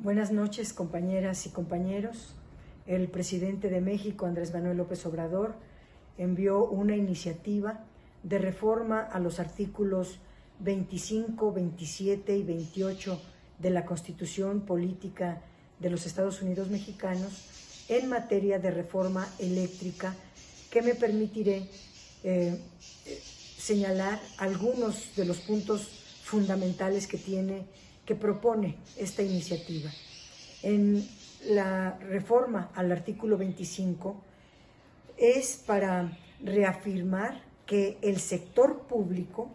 Buenas noches, compañeras y compañeros. El presidente de México, Andrés Manuel López Obrador, envió una iniciativa de reforma a los artículos 25, 27 y 28 de la Constitución Política de los Estados Unidos Mexicanos en materia de reforma eléctrica, que me permitiré señalar algunos de los puntos fundamentales que propone esta iniciativa. En la reforma al artículo 25 es para reafirmar que el sector público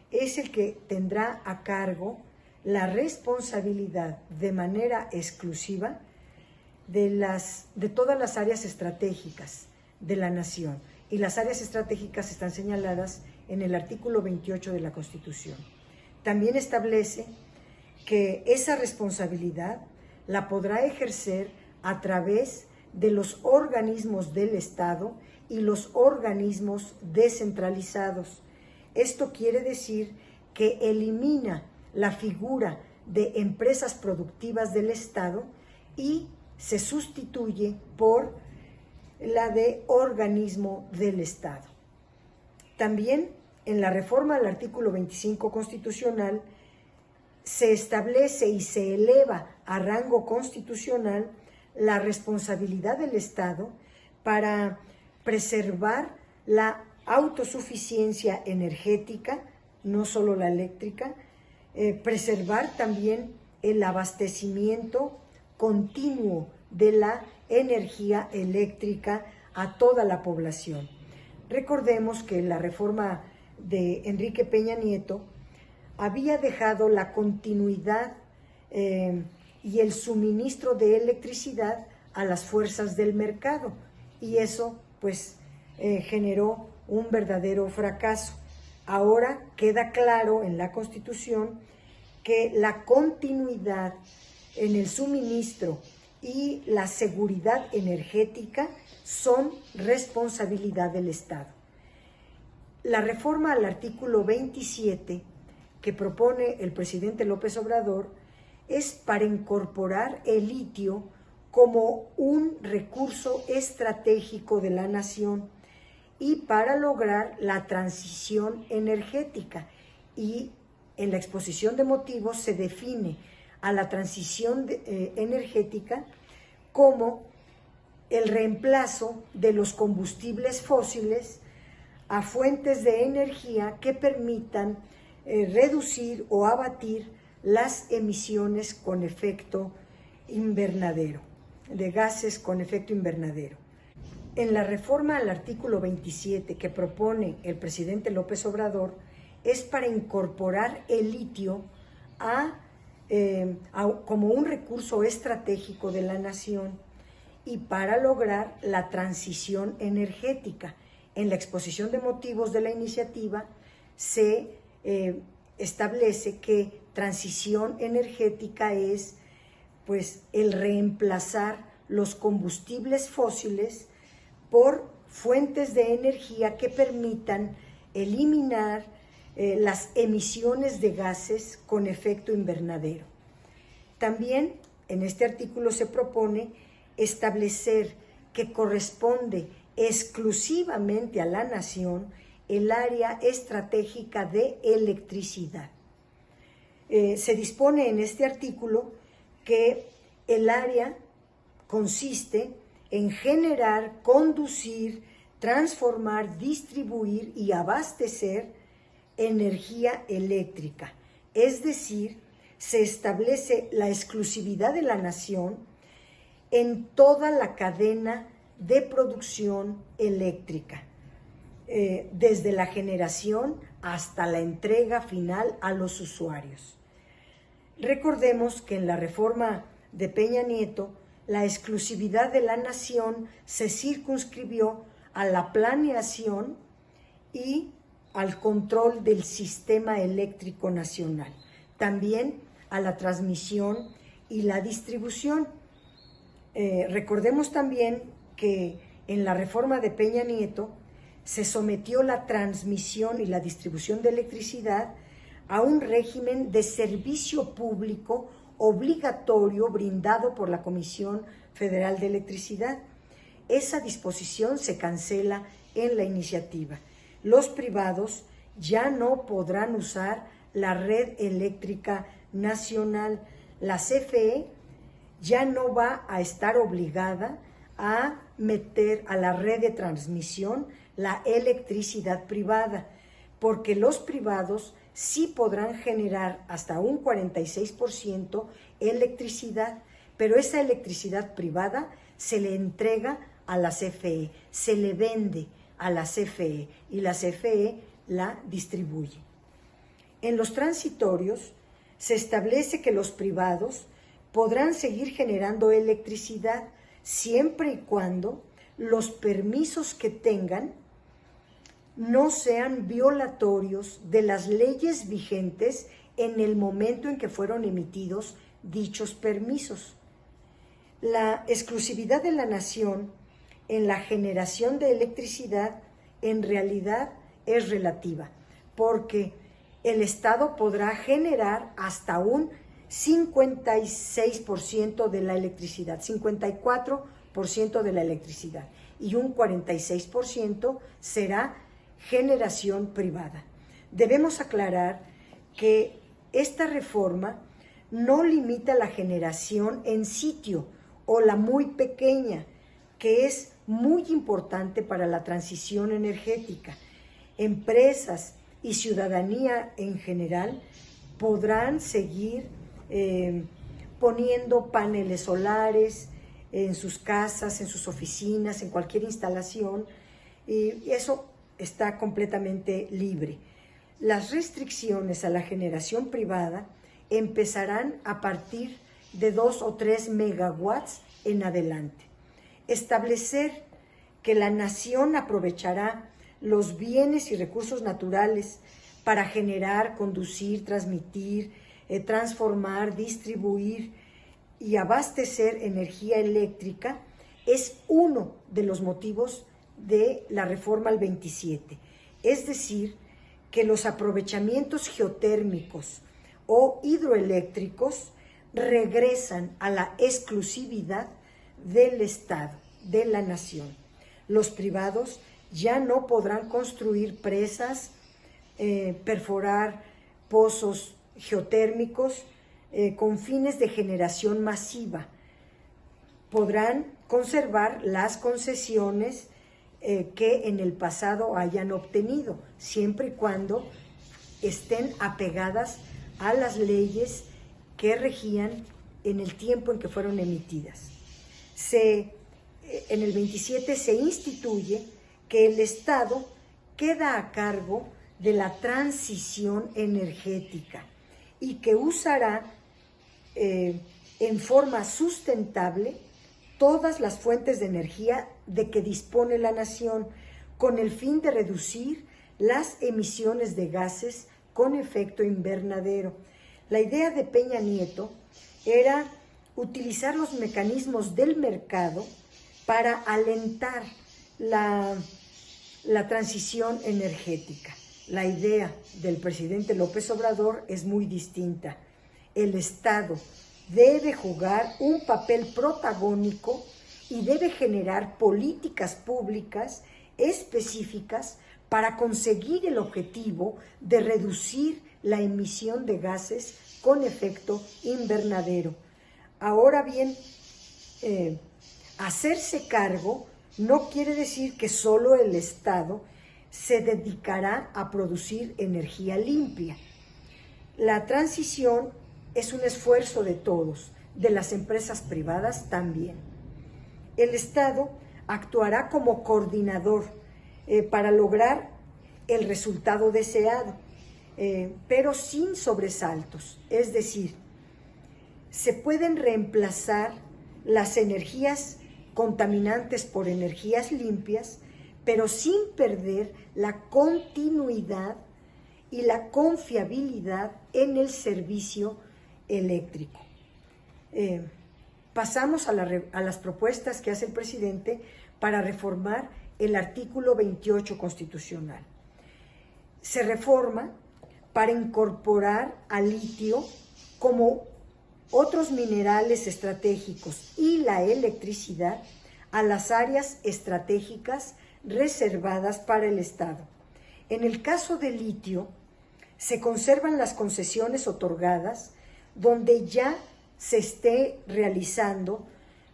es el que tendrá a cargo la responsabilidad de manera exclusiva de todas las áreas estratégicas de la nación, y las áreas estratégicas están señaladas en el artículo 28 de la Constitución. También establece que esa responsabilidad la podrá ejercer a través de los organismos del Estado y los organismos descentralizados. Esto quiere decir que elimina la figura de empresas productivas del Estado y se sustituye por la de organismo del Estado. También en la reforma al artículo 25 constitucional se establece y se eleva a rango constitucional la responsabilidad del Estado para preservar la autosuficiencia energética, no solo la eléctrica, preservar también el abastecimiento continuo de la energía eléctrica a toda la población. Recordemos que la reforma de Enrique Peña Nieto había dejado la continuidad y el suministro de electricidad a las fuerzas del mercado, y eso pues generó un verdadero fracaso. Ahora queda claro en la Constitución que la continuidad en el suministro y la seguridad energética son responsabilidad del Estado. La reforma al artículo 27 que propone el presidente López Obrador es para incorporar el litio como un recurso estratégico de la nación y para lograr la transición energética. Y en la exposición de motivos se define a la transición energética como el reemplazo de los combustibles fósiles a fuentes de energía que permitan reducir o abatir las emisiones con efecto invernadero, de gases con efecto invernadero. En la reforma al artículo 27 que propone el presidente López Obrador es para incorporar el litio como un recurso estratégico de la nación y para lograr la transición energética. En la exposición de motivos de la iniciativa se establece que transición energética es pues el reemplazar los combustibles fósiles por fuentes de energía que permitan eliminar las emisiones de gases con efecto invernadero. También en este artículo se propone establecer que corresponde exclusivamente a la nación el área estratégica de electricidad. Se dispone en este artículo que el área consiste en generar, conducir, transformar, distribuir y abastecer energía eléctrica. Es decir, se establece la exclusividad de la nación en toda la cadena de producción eléctrica, desde la generación hasta la entrega final a los usuarios. Recordemos que en la reforma de Peña Nieto, la exclusividad de la nación se circunscribió a la planeación y al control del sistema eléctrico nacional, también a la transmisión y la distribución. Recordemos también que en la reforma de Peña Nieto se sometió la transmisión y la distribución de electricidad a un régimen de servicio público obligatorio brindado por la Comisión Federal de Electricidad. Esa disposición se cancela en la iniciativa. Los privados ya no podrán usar la red eléctrica nacional. La CFE ya no va a estar obligada a meter a la red de transmisión la electricidad privada, porque los privados sí podrán generar hasta un 46% electricidad, pero esa electricidad privada se le entrega a la CFE, se le vende a la CFE y la CFE la distribuye. En los transitorios se establece que los privados podrán seguir generando electricidad siempre y cuando los permisos que tengan no sean violatorios de las leyes vigentes en el momento en que fueron emitidos dichos permisos. La exclusividad de la nación en la generación de electricidad en realidad es relativa, porque el Estado podrá generar hasta un 56% de la electricidad, 54% de la electricidad, y un 46% será generación privada. Debemos aclarar que esta reforma no limita la generación en sitio o la muy pequeña, que es muy importante para la transición energética. Empresas y ciudadanía en general podrán seguir poniendo paneles solares en sus casas, en sus oficinas, en cualquier instalación, y eso está completamente libre. Las restricciones a la generación privada empezarán a partir de 2 o 3 megawatts en adelante. Establecer que la nación aprovechará los bienes y recursos naturales para generar, conducir, transmitir, transformar, distribuir y abastecer energía eléctrica es uno de los motivos de la reforma al 27. Es decir, que los aprovechamientos geotérmicos o hidroeléctricos regresan a la exclusividad del Estado, de la nación. Los privados ya no podrán construir presas, perforar pozos geotérmicos con fines de generación masiva. Podrán conservar las concesiones que en el pasado hayan obtenido, siempre y cuando estén apegadas a las leyes que regían en el tiempo en que fueron emitidas. En el 27 se instituye que el Estado queda a cargo de la transición energética y que usará en forma sustentable todas las fuentes de energía de que dispone la nación, con el fin de reducir las emisiones de gases con efecto invernadero. La idea de Peña Nieto era utilizar los mecanismos del mercado para alentar la transición energética. La idea del presidente López Obrador es muy distinta. El Estado debe jugar un papel protagónico y debe generar políticas públicas específicas para conseguir el objetivo de reducir la emisión de gases con efecto invernadero. Ahora bien, hacerse cargo no quiere decir que solo el Estado se dedicará a producir energía limpia. La transición es un esfuerzo de todos, de las empresas privadas también. El Estado actuará como coordinador para lograr el resultado deseado, pero sin sobresaltos. Es decir, se pueden reemplazar las energías contaminantes por energías limpias, pero sin perder la continuidad y la confiabilidad en el servicio eléctrico. Pasamos a las propuestas que hace el presidente para reformar el artículo 28 constitucional. Se reforma para incorporar al litio como otros minerales estratégicos y la electricidad a las áreas estratégicas reservadas para el Estado. En el caso del litio, se conservan las concesiones otorgadas donde ya se esté realizando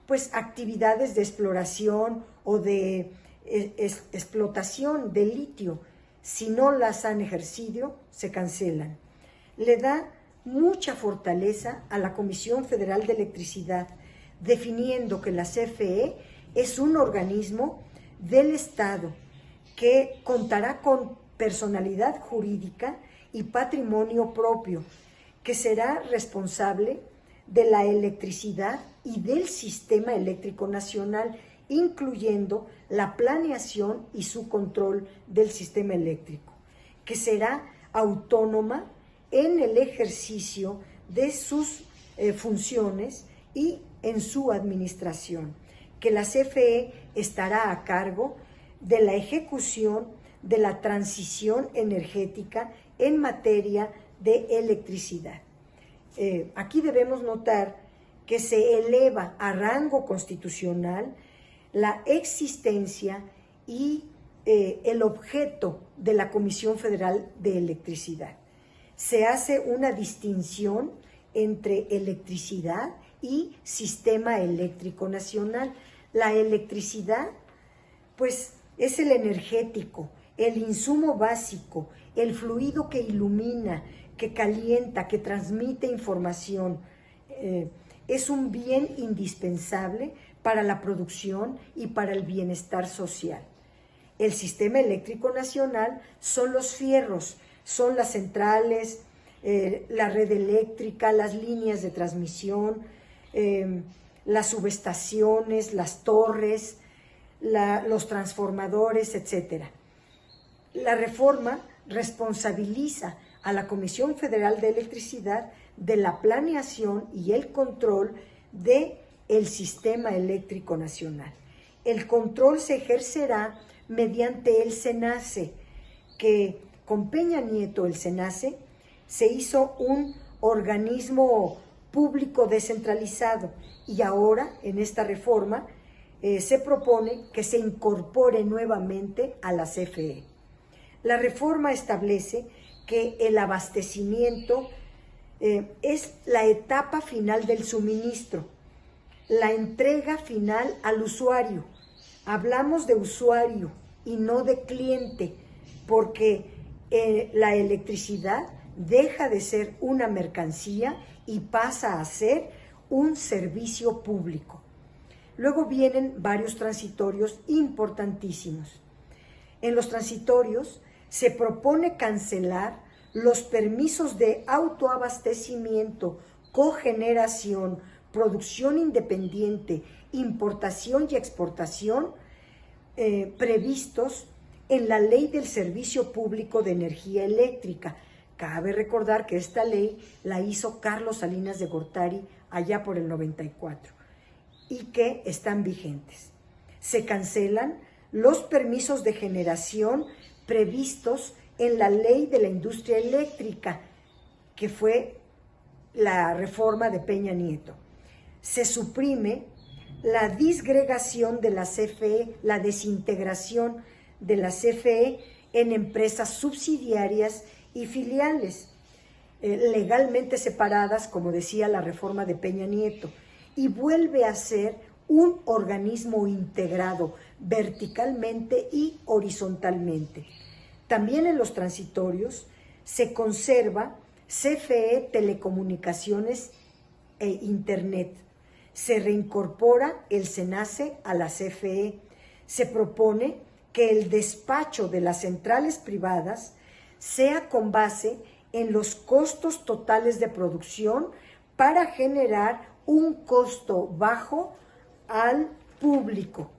pues actividades de exploración o de explotación de litio. Si no las han ejercido, se cancelan. Le da mucha fortaleza a la Comisión Federal de Electricidad, definiendo que la CFE es un organismo del Estado que contará con personalidad jurídica y patrimonio propio, que será responsable de la electricidad y del sistema eléctrico nacional, incluyendo la planeación y su control del sistema eléctrico, que será autónoma en el ejercicio de sus funciones y en su administración, que la CFE estará a cargo de la ejecución de la transición energética en materia de electricidad. Aquí debemos notar que se eleva a rango constitucional la existencia y el objeto de la Comisión Federal de Electricidad. Se hace una distinción entre electricidad y sistema eléctrico nacional. La electricidad, pues, es el energético, el insumo básico, el fluido que ilumina, que calienta, que transmite información. Es un bien indispensable para la producción y para el bienestar social. El sistema eléctrico nacional son los fierros, son las centrales, la red eléctrica, las líneas de transmisión, las subestaciones, las torres, los transformadores, etc. La reforma responsabiliza a la Comisión Federal de Electricidad de la planeación y el control del sistema eléctrico nacional. El control se ejercerá mediante el SENACE, que con Peña Nieto el SENACE se hizo un organismo público descentralizado y ahora en esta reforma se propone que se incorpore nuevamente a la CFE. La reforma establece que el abastecimiento es la etapa final del suministro, la entrega final al usuario. Hablamos de usuario y no de cliente, porque la electricidad deja de ser una mercancía y pasa a ser un servicio público. Luego vienen varios transitorios importantísimos. En los transitorios se propone cancelar los permisos de autoabastecimiento, cogeneración, producción independiente, importación y exportación previstos en la Ley del Servicio Público de Energía Eléctrica. Cabe recordar que esta ley la hizo Carlos Salinas de Gortari allá por el 94 y que están vigentes. Se cancelan los permisos de generación previstos en la Ley de la Industria Eléctrica, que fue la reforma de Peña Nieto. Se suprime la disgregación de la CFE, la desintegración de la CFE en empresas subsidiarias y filiales, legalmente separadas, como decía la reforma de Peña Nieto, y vuelve a ser un organismo integrado verticalmente y horizontalmente. También en los transitorios se conserva CFE Telecomunicaciones e Internet. Se reincorpora el SENACE a la CFE. Se propone que el despacho de las centrales privadas sea con base en los costos totales de producción para generar un costo bajo al público.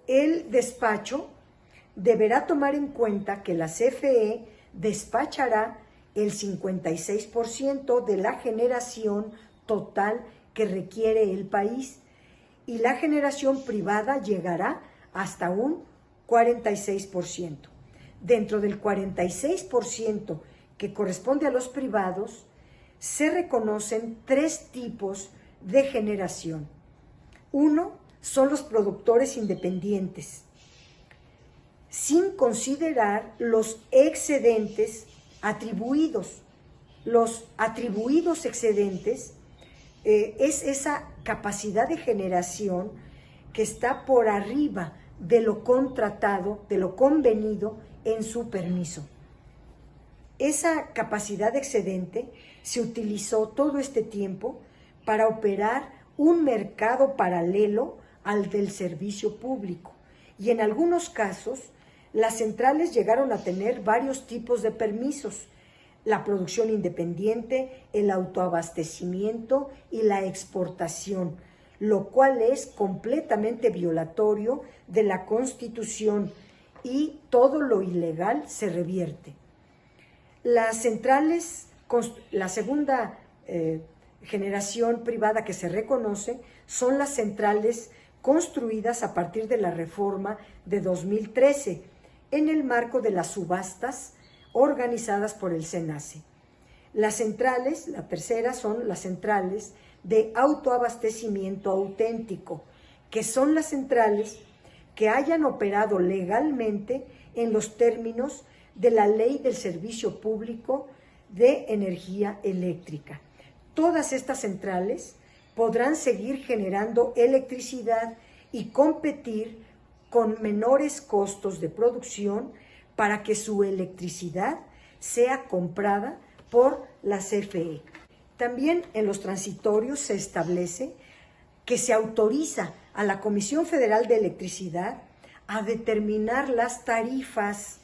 El despacho deberá tomar en cuenta que la CFE despachará el 56% de la generación total que requiere el país y la generación privada llegará hasta un 46%. Dentro del 46% que corresponde a los privados, se reconocen 3 tipos de generación. Uno son los productores independientes, sin considerar los excedentes atribuidos. Los atribuidos excedentes es esa capacidad de generación que está por arriba de lo contratado, de lo convenido en su permiso. Esa capacidad excedente se utilizó todo este tiempo para operar un mercado paralelo al del servicio público, y en algunos casos las centrales llegaron a tener varios tipos de permisos: la producción independiente, el autoabastecimiento y la exportación, lo cual es completamente violatorio de la Constitución, y todo lo ilegal se revierte. Las centrales, la segunda generación privada que se reconoce son las centrales construidas a partir de la reforma de 2013 en el marco de las subastas organizadas por el SENACE. Las centrales, la tercera, son las centrales de autoabastecimiento auténtico, que son las centrales que hayan operado legalmente en los términos de la Ley del Servicio Público de Energía Eléctrica. Todas estas centrales podrán seguir generando electricidad y competir con menores costos de producción para que su electricidad sea comprada por la CFE. También en los transitorios se establece que se autoriza a la Comisión Federal de Electricidad a determinar las tarifas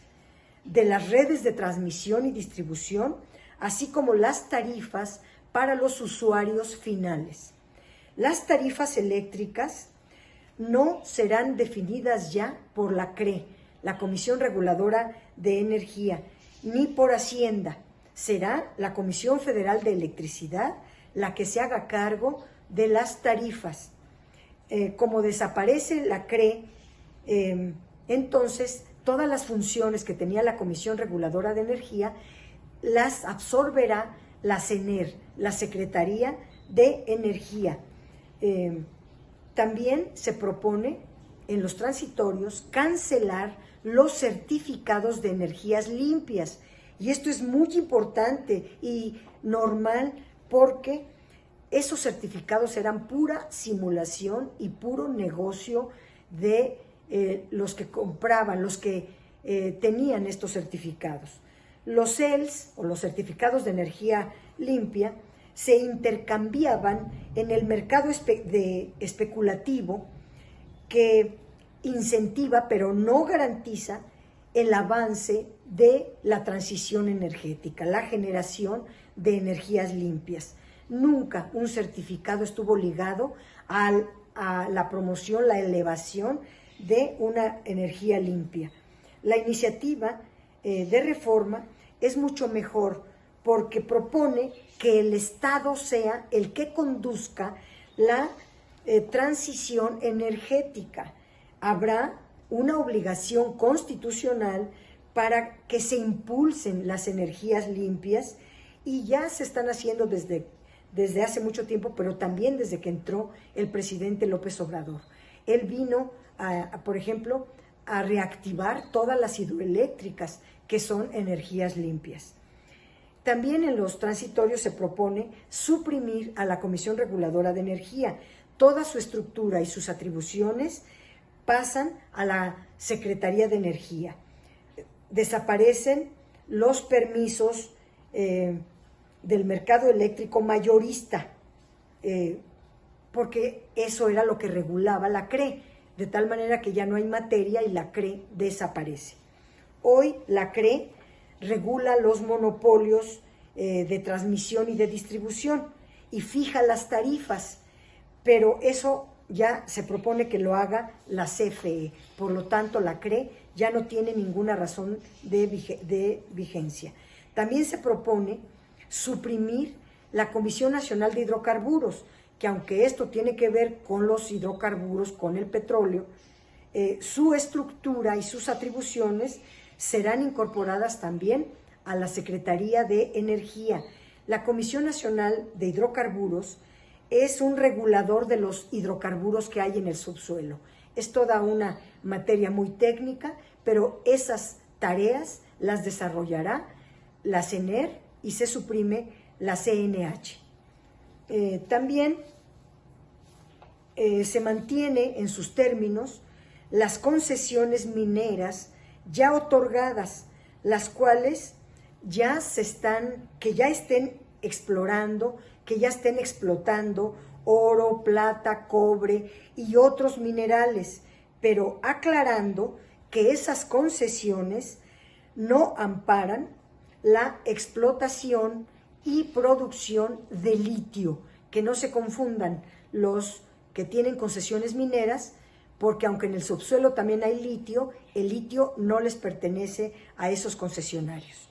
de las redes de transmisión y distribución, así como las tarifas para los usuarios finales. Las tarifas eléctricas no serán definidas ya por la CRE, la Comisión Reguladora de Energía, ni por Hacienda. Será la Comisión Federal de Electricidad la que se haga cargo de las tarifas. Como desaparece la CRE, entonces todas las funciones que tenía la Comisión Reguladora de Energía las absorberá la CENER, la Secretaría de Energía. También se propone en los transitorios cancelar los certificados de energías limpias, y esto es muy importante y normal porque esos certificados eran pura simulación y puro negocio de los que compraban, los que tenían estos certificados. Los CELS, o los certificados de energía limpia, se intercambiaban en el mercado especulativo, que incentiva pero no garantiza el avance de la transición energética, la generación de energías limpias. Nunca un certificado estuvo ligado a la promoción, la elevación de una energía limpia. La iniciativa de reforma es mucho mejor porque propone que el Estado sea el que conduzca la transición energética. Habrá una obligación constitucional para que se impulsen las energías limpias, y ya se están haciendo desde hace mucho tiempo, pero también desde que entró el presidente López Obrador. Él vino, por ejemplo, a reactivar todas las hidroeléctricas que son energías limpias. También en los transitorios se propone suprimir a la Comisión Reguladora de Energía. Toda su estructura y sus atribuciones pasan a la Secretaría de Energía. Desaparecen los permisos del mercado eléctrico mayorista, porque eso era lo que regulaba la CRE, de tal manera que ya no hay materia y la CRE desaparece. Hoy la CRE regula los monopolios de transmisión y de distribución y fija las tarifas, pero eso ya se propone que lo haga la CFE. Por lo tanto, la CRE ya no tiene ninguna razón de vigencia. También se propone suprimir la Comisión Nacional de Hidrocarburos, que aunque esto tiene que ver con los hidrocarburos, con el petróleo, su estructura y sus atribuciones serán incorporadas también a la Secretaría de Energía. La Comisión Nacional de Hidrocarburos es un regulador de los hidrocarburos que hay en el subsuelo. Es toda una materia muy técnica, pero esas tareas las desarrollará la CENER y se suprime la CNH. También se mantiene en sus términos las concesiones mineras ya otorgadas, las cuales que ya estén explorando, que ya estén explotando oro, plata, cobre y otros minerales, pero aclarando que esas concesiones no amparan la explotación y producción de litio, que no se confundan los que tienen concesiones mineras, porque aunque en el subsuelo también hay litio, el litio no les pertenece a esos concesionarios.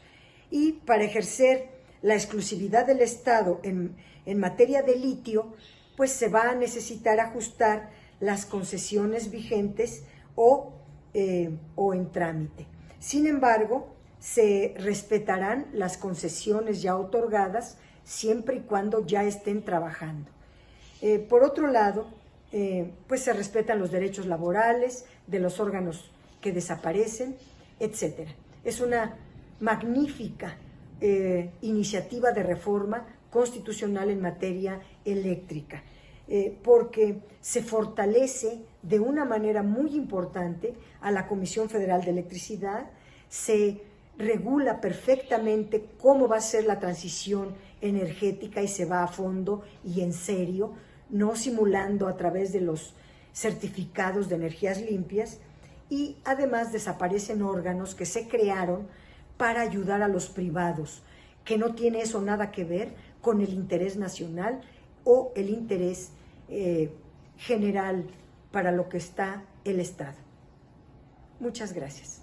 Y para ejercer la exclusividad del Estado en materia de litio, pues se va a necesitar ajustar las concesiones vigentes o en trámite. Sin embargo, se respetarán las concesiones ya otorgadas siempre y cuando ya estén trabajando. Por otro lado, pues se respetan los derechos laborales de los órganos que desaparecen, etc. Es una magnífica iniciativa de reforma constitucional en materia eléctrica, porque se fortalece de una manera muy importante a la Comisión Federal de Electricidad, se regula perfectamente cómo va a ser la transición energética y se va a fondo y en serio, no simulando a través de los certificados de energías limpias, y además desaparecen órganos que se crearon para ayudar a los privados, que no tiene eso nada que ver con el interés nacional o el interés general para lo que está el Estado. Muchas gracias.